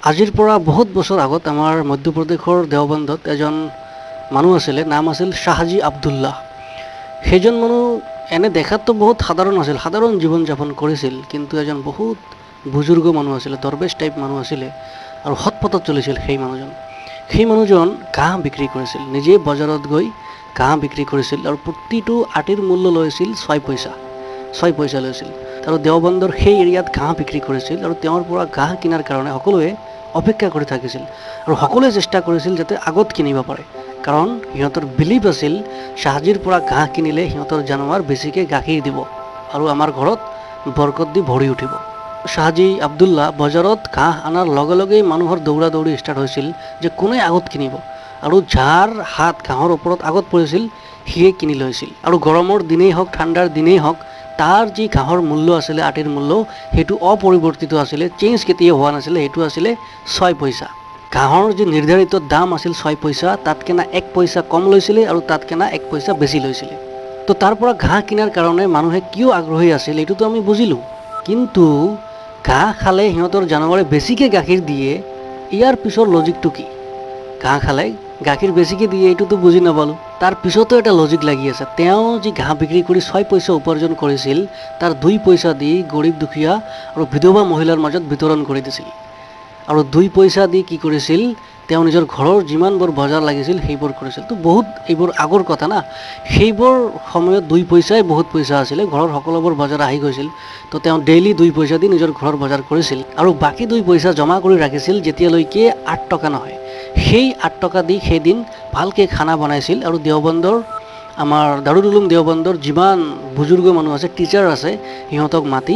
আজিৰ পৰা বহুত বছৰ আগত আমাৰ মধ্যপ্ৰদেশৰ দেওবন্দত এজন মানুহ আছিলে, নাম আছিল শাহজী আব্দুল্লাহ। সেইজন মানুহ এনে দেখাততো বহুত সাধাৰণ জীৱন যাপন কৰিছিল, কিন্তু এজন বহুত বুজুৰ্গ মানুহ আছিলে, দৰবেশ টাইপ মানুহ আছিলে আৰু সৎপথত চলিছিল। সেই মানুহজন ঘাঁহ বিক্ৰী কৰিছিল, নিজে বজাৰত গৈ ঘাঁহ বিক্ৰী কৰিছিল আৰু প্ৰতিটো আটিৰ মূল্য লৈছিল 6 পইচা লৈছিল। আৰু দেওবন্দৰ সেই এৰিয়াত ঘাঁহ বিক্ৰী কৰিছিল আৰু তেওঁৰ পৰা ঘাঁহ কিনাৰ কাৰণে সকলোৱে অপেক্ষা কৰি থাকিছিল আৰু সকলোৱে চেষ্টা কৰিছিল যাতে আগত কিনিব পাৰে, কাৰণ সিহঁতৰ বিলিভ আছিল শাহজীৰ পৰা ঘাঁহ কিনিলে সিহঁতৰ জানোৱাৰ বেছিকৈ গাখীৰ দিব আৰু আমাৰ ঘৰত বৰকত দি ভৰি উঠিব। শাহজী আব্দুল্লাহ বজাৰত ঘাঁহ অনাৰ লগে লগেই মানুহৰ দৌৰা দৌৰি ষ্টাৰ্ট হৈছিল যে কোনে আগত কিনিব, আৰু যাৰ হাত ঘাঁহৰ ওপৰত আগত পৰিছিল সিয়ে কিনি লৈছিল। আৰু গৰমৰ দিনেই হওক ঠাণ্ডাৰ দিনেই হওক তাৰ যি ঘাঁহৰ মূল্য আছিলে, আটিৰ মূল্য, সেইটো অপৰিৱৰ্তিত আছিলে, চেঞ্জ কেতিয়াও হোৱা নাছিলে, সেইটো আছিলে 6 পইচা। ঘাঁহৰ যি নিৰ্ধাৰিত দাম আছিল 6 পইচা, তাতকেনা 1 পইচা কম লৈছিলে আৰু তাতকেনা 1 পইচা বেছি লৈছিলে। তো তাৰ পৰা ঘাঁহ কিনাৰ কাৰণে মানুহে কিয় আগ্ৰহী আছিল এইটোতো আমি বুজিলোঁ, কিন্তু ঘাঁহ খালে সিহঁতৰ জানোৱাৰে বেছিকৈ গাখীৰ দিয়ে, ইয়াৰ পিছৰ লজিকটো কি? ঘাঁহ খালে গাখীৰ বেছিকৈ দিয়ে এইটোতো বুজি নাপালোঁ। তাৰ পিছতো এটা লজিক লাগি আছে। তেওঁ যি ঘাঁহ বিক্ৰী কৰি 6 পইচা উপাৰ্জন কৰিছিল, তাৰ 2 পইচা দি গৰীব দুখীয়া আৰু বিধৱা মহিলাৰ মাজত বিতৰণ কৰি দিছিল। আৰু 2 পইচা দি কি কৰিছিল, তেওঁ নিজৰ ঘৰৰ যিমানবোৰ বজাৰ লাগিছিল সেইবোৰ কৰিছিল। তো বহুত এইবোৰ আগৰ কথা না, সেইবোৰ সময়ত 2 পইচাই বহুত পইচা আছিলে, ঘৰৰ সকলোবোৰ বজাৰ আহি গৈছিল। তো তেওঁ ডেইলি 2 পইচা দি নিজৰ ঘৰৰ বজাৰ কৰিছিল আৰু বাকী 2 পইচা জমা কৰি ৰাখিছিল যেতিয়ালৈকে 8 টকা নহয়। সেই 8 টকা দি সেইদিন ভালকৈ খানা বনাইছিল আৰু দেওবন্দৰ, আমাৰ দাৰুল উলুম দেওবন্দৰ যিমান বুজুৰ্গ মানুহ আছে, টিচাৰ আছে, সিহঁতক মাতি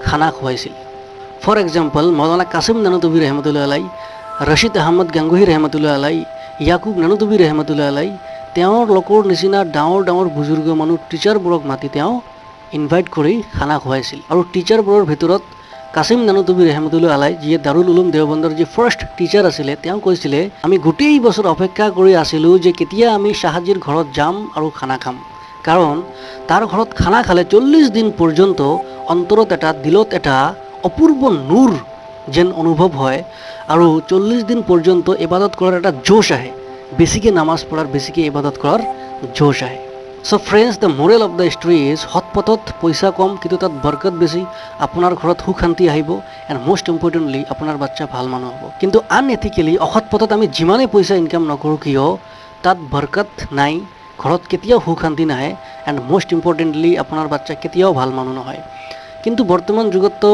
খানা খুৱাইছিল। ফৰ এক্সাম্পল, মৌলানা কাছিম নানুতুবি ৰহমতুল্লাহ আলাই, ৰছিদ আহমদ গাংগুহী ৰহমতুল্লাহ আলাই, ইয়াকুব নানুতুবি ৰহমতুল্লাহ আলাই, তেওঁৰ লোকৰ নিচিনা ডাঙৰ বুজুৰ্গ মানুহ টিচাৰবোৰক মাতি তেওঁ ইনভাইট কৰি খানা খুৱাইছিল। আৰু টিচাৰবোৰৰ ভিতৰত কাছিম নানুতুবি ৰহমতুল্লাহ আলাই, যিয়ে দাৰুল উলুম দেওবন্দৰ যি ফাৰ্ষ্ট টিচাৰ আছিলে, তেওঁ কৈছিলে আমি গোটেই বছৰ অপেক্ষা কৰি আছিলোঁ যে কেতিয়া আমি শাহজীৰ ঘৰত যাম আৰু খানা খাম, কাৰণ তাৰ ঘৰত খানা খালে 40 দিন পৰ্যন্ত অন্তৰত এটা, দিলত এটা অপূৰ্ব নূৰ যেন অনুভৱ হয় আৰু 40 দিন পৰ্যন্ত ইবাদত কৰাৰ এটা জোশ আহে, বেছিকৈ নামাজ পঢ়াৰ, বেছিকৈ ইবাদত কৰাৰ জোশ আহে। So' friends, the moral of the story is, সৎপথত পইচা কম কিন্তু তাত বৰকত বেছি, আপোনাৰ ঘৰত সুখ শান্তি আহিব, এণ্ড মষ্ট ইম্পৰ্টেণ্টলি আপোনাৰ বাচ্চা ভাল মানুহ হ'ব। কিন্তু আনএথিকেলি অসৎ পথত আমি যিমানেই পইচা ইনকাম নকৰোঁ কিয়, তাত বৰকত নাই, ঘৰত কেতিয়াও সুখ শান্তি নাহে, এণ্ড মষ্ট ইম্পৰ্টেণ্টলি আপোনাৰ বাচ্চা কেতিয়াও ভাল মানুহ নহয়। কিন্তু বৰ্তমান যুগততো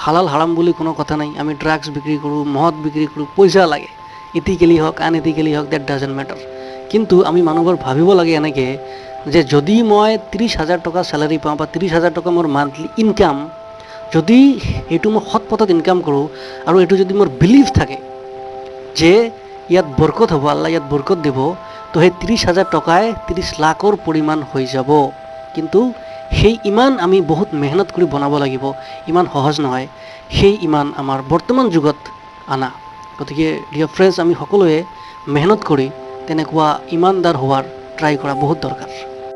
হালাল হাৰাম বুলি কোনো কথা নাই, আমি ড্ৰাগছ বিক্ৰী কৰোঁ, মদ বিক্ৰী কৰোঁ, পইচা লাগে, ইথিকেলি হওক আনএথিকেলি হওক, ডেট ডাজেণ্ট মেটাৰ। কিন্তু আমি মানুহবোৰ ভাবিব লাগে এনেকৈ যে যদি মই 30,000 টকা চেলাৰী পাওঁ বা 30,000 টকা মোৰ মান্থলি ইনকাম, যদি এইটো মই সৎ পথত ইনকাম কৰোঁ আৰু এইটো যদি মোৰ বিলিভ থাকে যে ইয়াত বৰকত হ'ব, আল্লাহ ইয়াত বৰকত দিব, তো সেই 30,000 টকাই 30 লাখৰ পৰিমাণ হৈ যাব। কিন্তু সেই ইমান আমি বহুত মেহনত কৰি বনাব লাগিব, ইমান সহজ নহয় সেই ইমান আমাৰ বৰ্তমান যুগত আনা। গতিকে ডিয়াৰ ফ্ৰেণ্ডছ, আমি সকলোৱে মেহনত কৰি তেনেকুৱা ইমানদাৰ হোৱাৰ ট্ৰাই কৰা বহুত দৰকাৰ।